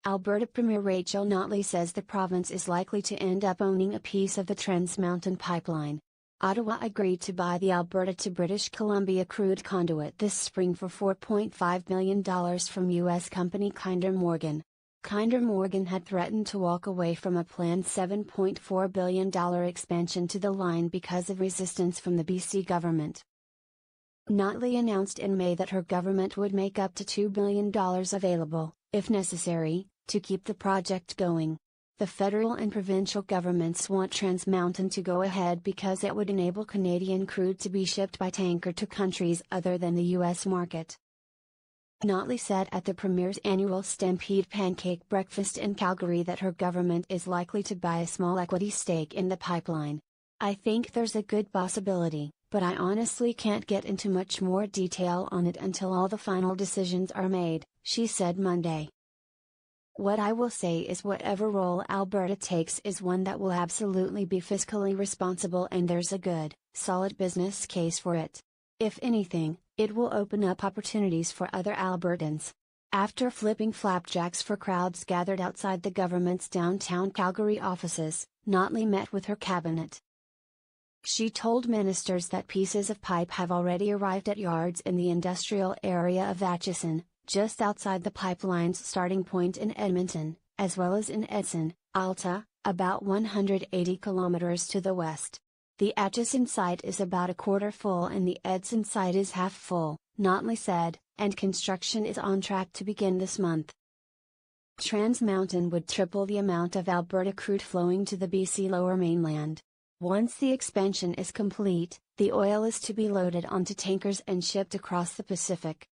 Alberta Premier Rachel Notley says the province is likely to end up owning a piece of the Trans Mountain pipeline. Ottawa agreed to buy the Alberta-to-British-Columbia crude conduit this spring for $4.5 million from U.S. company Kinder Morgan. Kinder Morgan had threatened to walk away from a planned $7.4 billion expansion to the line because of resistance from the BC government. Notley announced in May that her government would make up to $2 billion available, if necessary, to keep the project going. The federal and provincial governments want Trans Mountain to go ahead because it would enable Canadian crude to be shipped by tanker to countries other than the U.S. market. Notley said at the Premier's annual Stampede Pancake Breakfast in Calgary that her government is likely to buy a small equity stake in the pipeline. "I think there's a good possibility, but I honestly can't get into much more detail on it until all the final decisions are made," she said Monday. "What I will say is whatever role Alberta takes is one that will absolutely be fiscally responsible and there's a good, solid business case for it. If anything, it will open up opportunities for other Albertans." After flipping flapjacks for crowds gathered outside the government's downtown Calgary offices, Notley met with her cabinet. She told ministers that pieces of pipe have already arrived at yards in the industrial area of Atchison, just outside the pipeline's starting point in Edmonton, as well as in Edson, Alta, about 180 kilometers to the west. "The Atchison site is about a quarter full and the Edson site is half full," Notley said, "and construction is on track to begin this month." Trans Mountain would triple the amount of Alberta crude flowing to the BC Lower Mainland. Once the expansion is complete, the oil is to be loaded onto tankers and shipped across the Pacific.